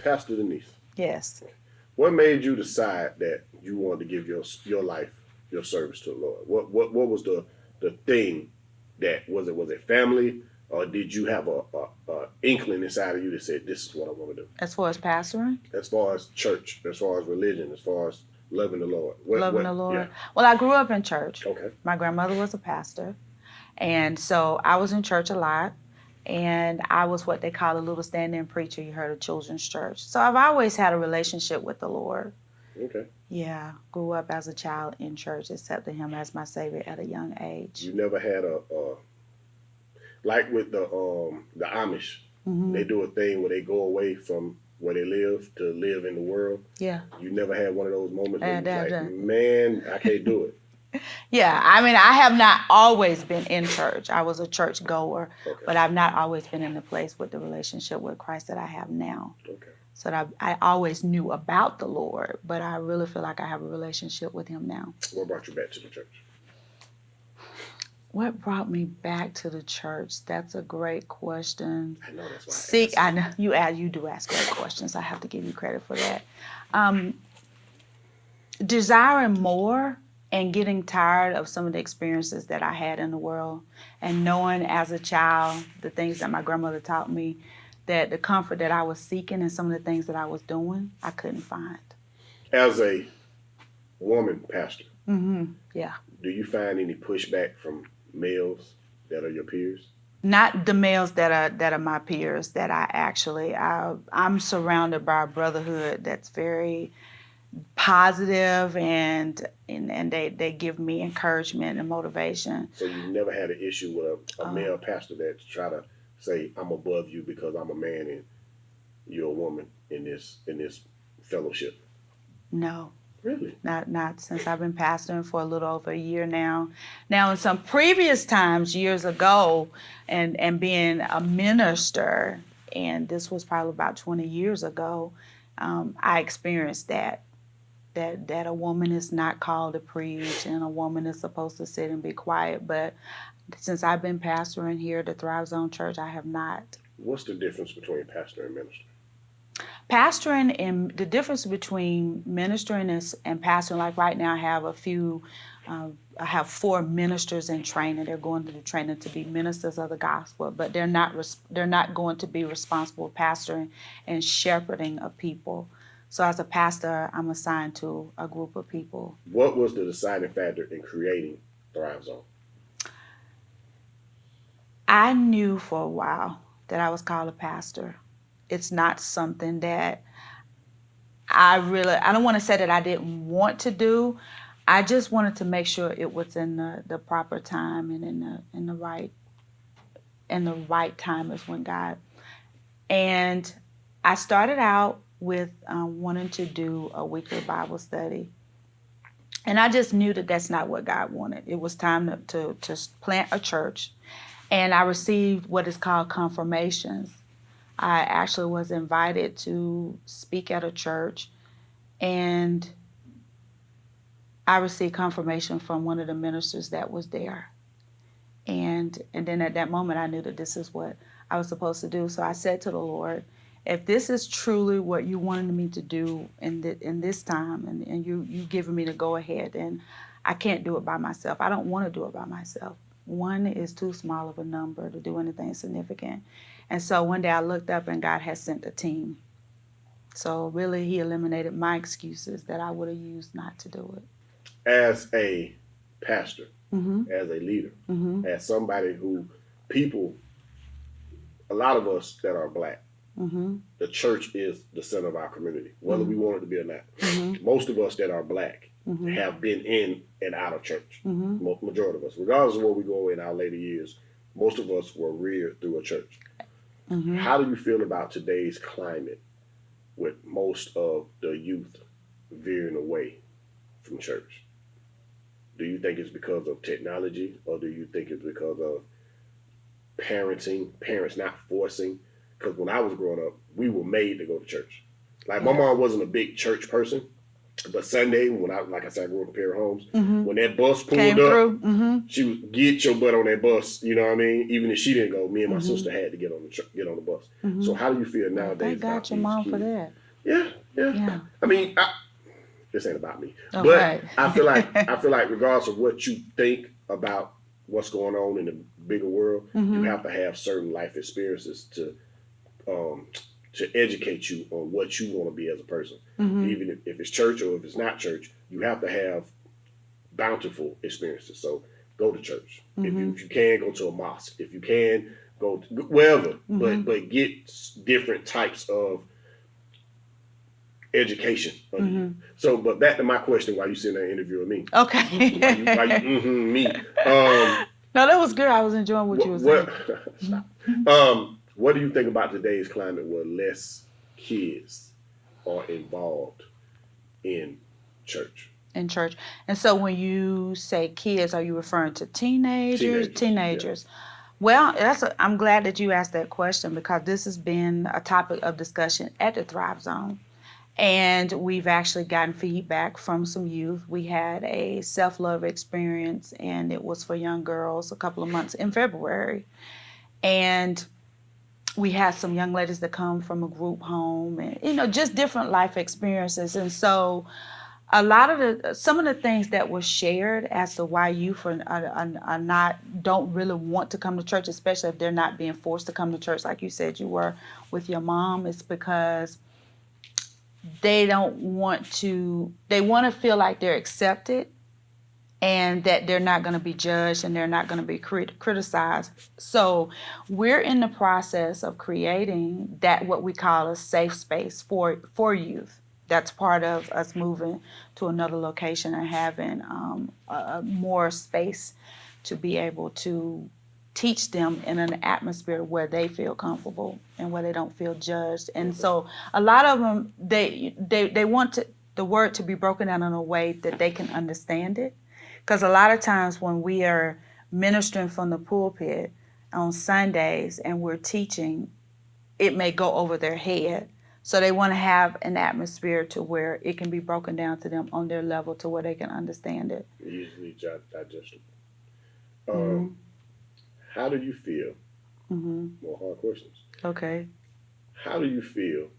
Pastor Denise. Yes. What made you decide that you wanted to give your life, your service to the Lord? What was the thing that was it family, or did you have a inkling inside of you that said this is what I want to do? As far as pastoring? As far as church, as far as religion, as far as loving the Lord. Loving the Lord. Yeah. Well, I grew up in church. Okay. My grandmother was a pastor, and so I was in church a lot. And I was what they call a little stand-in preacher. You heard of children's church. So I've always had a relationship with the Lord. Okay. Yeah, grew up as a child in church, accepted him as my Savior at a young age. You never had like with the Amish, they do a thing where they go away from where they live to live in the world. Yeah. You never had one of those moments where you're like, man, I can't do it. Yeah, I mean, I have not always been in church. I was a church goer, but I've not always been in the place with the relationship with Christ that I have now. Okay. So that I always knew about the Lord, but I really feel like I have a relationship with him now. What brought you back to the church? What brought me back to the church? That's a great question. I know that's why. I know you do ask great questions. I have to give you credit for that. Desiring more and getting tired of some of the experiences that I had in the world, and knowing as a child the things that my grandmother taught me, that the comfort that I was seeking and some of the things that I was doing, I couldn't find. As a woman pastor, yeah. Do you find any pushback from males that are your peers? Not the males that are my peers. That I'm surrounded by a brotherhood that's very positive, and they give me encouragement and motivation. So you never had an issue with a male pastor that try to say, I'm above you because I'm a man and you're a woman in this fellowship? No. Really? Not since I've been pastoring for a little over a year now. Now, in some previous times, years ago, and being a minister, and this was probably about 20 years ago, I experienced that a woman is not called to preach and a woman is supposed to sit and be quiet. But since I've been pastoring here at the Thrive Zone Church, I have not. What's the difference between pastor and minister? Pastoring, and the difference between ministering and pastoring, like right now I have 4 ministers in training. They're going to the training to be ministers of the gospel, but they're not going to be responsible pastoring and shepherding of people. So as a pastor, I'm assigned to a group of people. What was the deciding factor in creating Thrive Zone? I knew for a while that I was called a pastor. It's not something that I don't want to say that I didn't want to do. I just wanted to make sure it was in the proper time and in the right time is when God. And I started out with wanting to do a weekly Bible study. And I just knew that that's not what God wanted. It was time to plant a church. And I received what is called confirmations. I actually was invited to speak at a church, and I received confirmation from one of the ministers that was there. And then at that moment, I knew that this is what I was supposed to do. So I said to the Lord, if this is truly what you wanted me to do in this time, and you giving me the go ahead, then I can't do it by myself. I don't want to do it by myself. One is too small of a number to do anything significant. And so one day I looked up and God had sent a team. So really he eliminated my excuses that I would have used not to do it. As a pastor, as a leader, as somebody who a lot of us that are black, the church is the center of our community, whether we want it to be or not. Most of us that are black have been in and out of church. Majority of us, regardless of where we go in our later years, most of us were reared through a church. How do you feel about today's climate with most of the youth veering away from church? Do you think it's because of technology, or do you think it's because of parenting, parents not forcing? Because when I was growing up, we were made to go to church. Like, my mom wasn't a big church person, But Sunday, when like I said, I grew up in Perry Homes. Mm-hmm. When that bus pulled Came up, through. Mm-hmm. she would get your butt on that bus. You know what I mean? Even if she didn't go, me and my Mm-hmm. sister had to get on the bus. Mm-hmm. So how do you feel nowadays? Thank God your mom for that. Yeah. I mean, this ain't about me, Oh, but right. I feel like regardless of what you think about what's going on in the bigger world, Mm-hmm. you have to have certain life experiences to educate you on what you want to be as a person. Mm-hmm. Even if it's church or if it's not church, you have to have bountiful experiences. So go to church. Mm-hmm. If you can, go to a mosque. If you can, go to wherever. Mm-hmm. But get different types of education under you. So, but back to my question, why you sitting there interviewing me? Okay. why you me? No, that was good. I was enjoying what you were saying. Stop. What do you think about today's climate where less kids are involved in church? In church. And so when you say kids, are you referring to teenagers? Teenagers. Yeah. Well, I'm glad that you asked that question, because this has been a topic of discussion at the Thrive Zone. And we've actually gotten feedback from some youth. We had a self-love experience, and it was for young girls a couple of months in February. And we had some young ladies that come from a group home, and, just different life experiences. And so a lot of some of the things that were shared as to why youth don't really want to come to church, especially if they're not being forced to come to church, like you said you were with your mom, is because they want to feel like they're accepted and that they're not going to be judged and they're not going to be criticized. So we're in the process of creating what we call a safe space for youth. That's part of us moving to another location and having more space to be able to teach them in an atmosphere where they feel comfortable and where they don't feel judged. And so a lot of them, they want the word to be broken down in a way that they can understand it. Because a lot of times when we are ministering from the pulpit on Sundays and we're teaching, it may go over their head. So they want to have an atmosphere to where it can be broken down to them on their level to where they can understand it. Easily digestible. How do you feel? More hard questions. Okay. How do you feel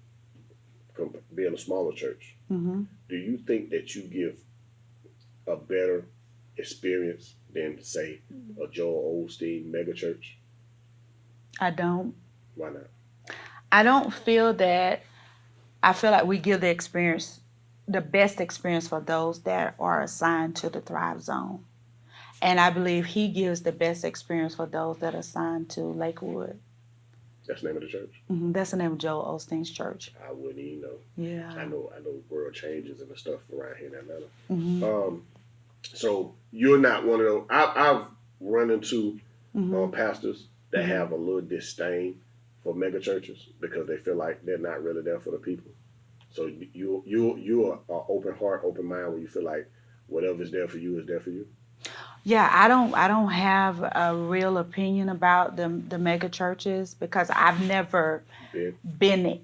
being a smaller church? Do you think that you give a better experience than, say, a Joel Osteen mega church? I don't. Why not? I don't feel that. I feel like we give the best experience for those that are assigned to the Thrive Zone. And I believe he gives the best experience for those that are assigned to Lakewood. That's the name of the church? That's the name of Joel Osteen's church. I wouldn't even know. Yeah. I know world changes and the stuff around here in Atlanta. So you're not one of those. I've run into pastors that have a little disdain for mega churches because they feel like they're not really there for the people. So you're an open heart, open mind, where you feel like whatever's there for you is there for you. Yeah, I don't have a real opinion about the mega churches because I've never been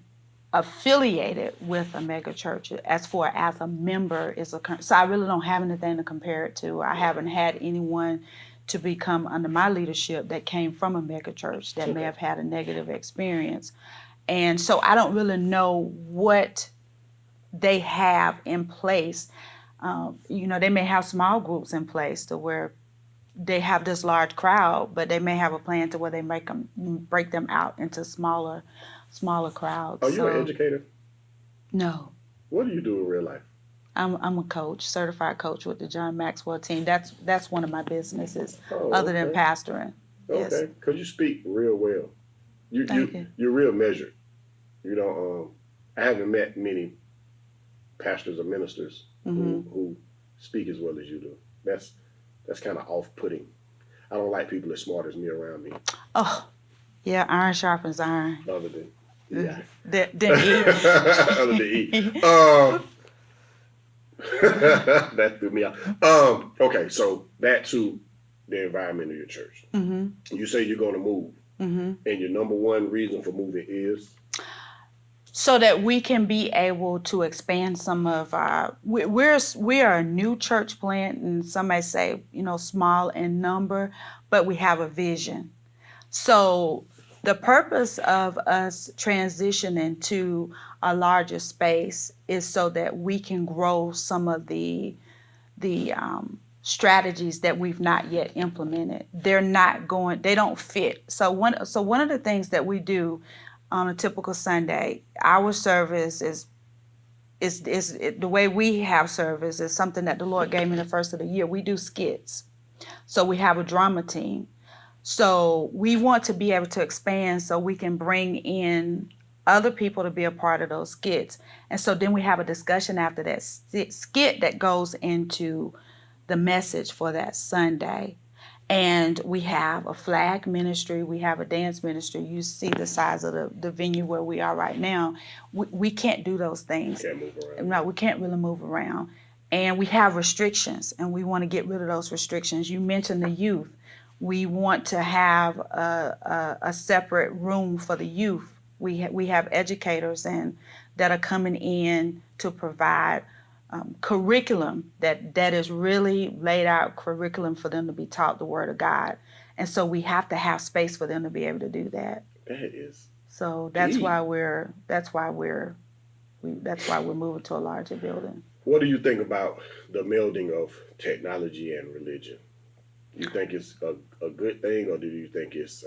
affiliated with a mega church as far as a member is so I really don't have anything to compare it to. I haven't had anyone to become under my leadership that came from a mega church that may have had a negative experience. And so I don't really know what they have in place. They may have small groups in place to where they have this large crowd, but they may have a plan to where they break them out into smaller crowds. Are you an educator? No. What do you do in real life? I'm a coach, certified coach with the John Maxwell team. That's one of my businesses, other than pastoring. Okay, yes. Because you speak real well. You're real measured. I haven't met many pastors or ministers who speak as well as you do. That's kind of off-putting. I don't like people as smart as me around me. Oh, yeah, iron sharpens iron. Other than E. Other than E. That threw me out. Okay, so back to the environment of your church. You say you're going to move, and your number one reason for moving is? so that we can be able to expand some of our, we are a new church plant, and some may say, small in number, but we have a vision. So the purpose of us transitioning to a larger space is so that we can grow some of the strategies that we've not yet implemented. They don't fit. So one of the things that we do on a typical Sunday, our service is the way we have service is something that the Lord gave me the first of the year. We do skits. So we have a drama team. So we want to be able to expand so we can bring in other people to be a part of those skits. And so then we have a discussion after that skit that goes into the message for that Sunday. And we have a flag ministry. We have a dance ministry. You see the size of the venue where we are right now. We can't do those things. Can't move around. No, we can't really move around. And we have restrictions, and we want to get rid of those restrictions. You mentioned the youth. We want to have a separate room for the youth. We have educators that are coming in to provide curriculum that is really laid out curriculum for them to be taught the Word of God, and so we have to have space for them to be able to do that. That is. So that's why we're moving to a larger building. What do you think about the melding of technology and religion? You think it's a good thing, or do you think it's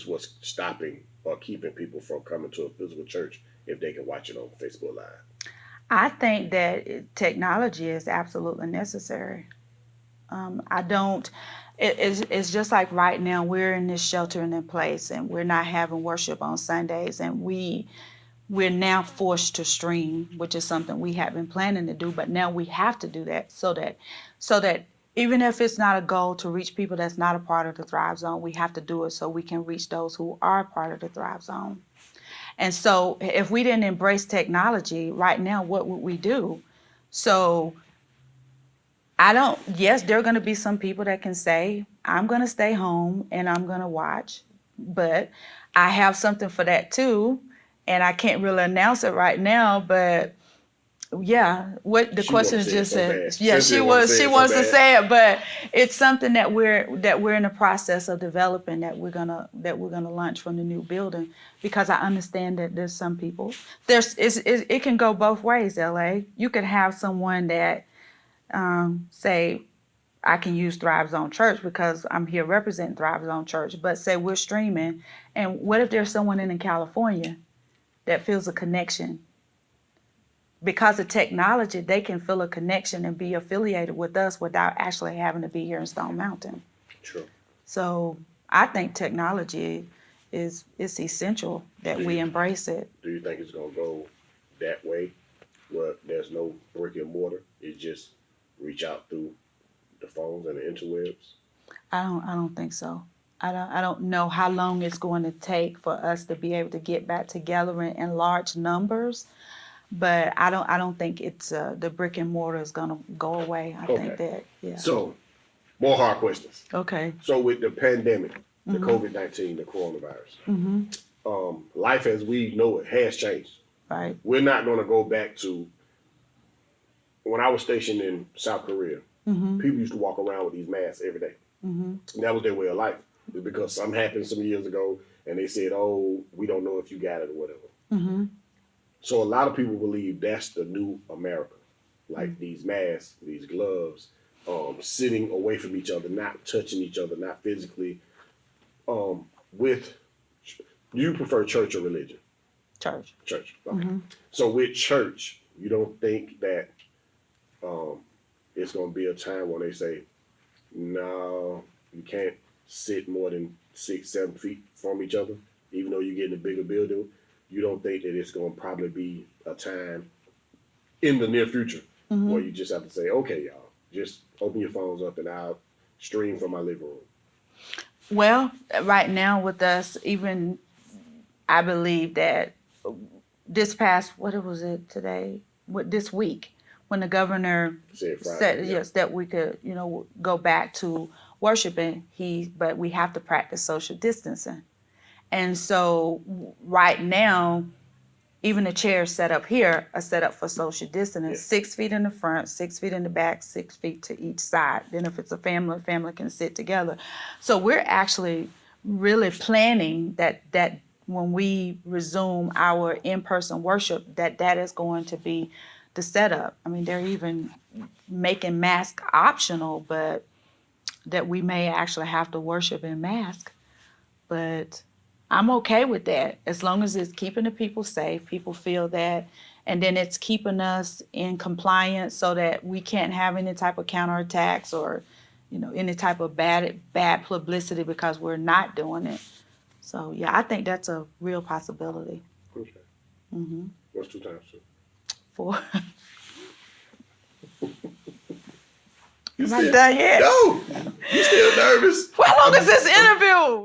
what's stopping or keeping people from coming to a physical church if they can watch it on Facebook Live? I think that technology is absolutely necessary. It's just like right now we're in this sheltering in place, and we're not having worship on Sundays, and we're now forced to stream, which is something we have been planning to do, but now we have to do that so that even if it's not a goal to reach people that's not a part of the Thrive Zone, we have to do it so we can reach those who are part of the Thrive Zone. And so if we didn't embrace technology right now, what would we do? So yes, there are going to be some people that can say, I'm going to stay home and I'm going to watch, but I have something for that too. And I can't really announce it right now, but yeah, what the question is just said. Yeah, she wants to say it, but it's something that we're in the process of developing that we're gonna launch from the new building, because I understand that there's some people it can go both ways. LA, you could have someone that say, I can use Thrive Zone Church because I'm here representing Thrive Zone Church, but say we're streaming, and what if there's someone in California that feels a connection? Because of technology, they can feel a connection and be affiliated with us without actually having to be here in Stone Mountain. True. So I think technology is essential that we embrace it. Do you think it's going to go that way, where there's no brick and mortar? It's just reach out through the phones and the interwebs? I don't think so. I don't know how long it's going to take for us to be able to get back together in large numbers. But I don't think it's the brick and mortar is gonna go away. I think that, yeah. So, more hard questions. Okay. So with the pandemic, the COVID-19, the coronavirus, life as we know it has changed. Right. We're not gonna go back to when I was stationed in South Korea. People used to walk around with these masks every day. And that was their way of life. It's because something happened some years ago, and they said, "Oh, we don't know if you got it or whatever." So a lot of people believe that's the new America, like these masks, these gloves, sitting away from each other, not touching each other, not physically. Do you prefer church or religion? Church. Church. Okay. So with church, you don't think that it's going to be a time when they say, no, you can't sit more than 6-7 feet from each other, even though you get in a bigger building? You don't think that it's going to probably be a time in the near future where you just have to say, okay, y'all, just open your phones up and I'll stream from my living room? Well, right now with us, even I believe that this past, this week, when the governor said yes, that we could, go back to worshiping, but we have to practice social distancing. And so right now, even the chairs set up here are set up for social distancing. 6 feet in the front, 6 feet in the back, 6 feet to each side. Then if it's a family can sit together. So we're actually really planning that when we resume our in-person worship, that is going to be the setup. I mean, they're even making mask optional, but that we may actually have to worship in mask. But I'm okay with that as long as it's keeping the people safe. People feel that, and then it's keeping us in compliance so that we can't have any type of counterattacks or, any type of bad publicity because we're not doing it. So yeah, I think that's a real possibility. Okay. Mm-hmm. What's 2 times 2? 4. You Am I done yet? No. You still nervous? How long is this interview?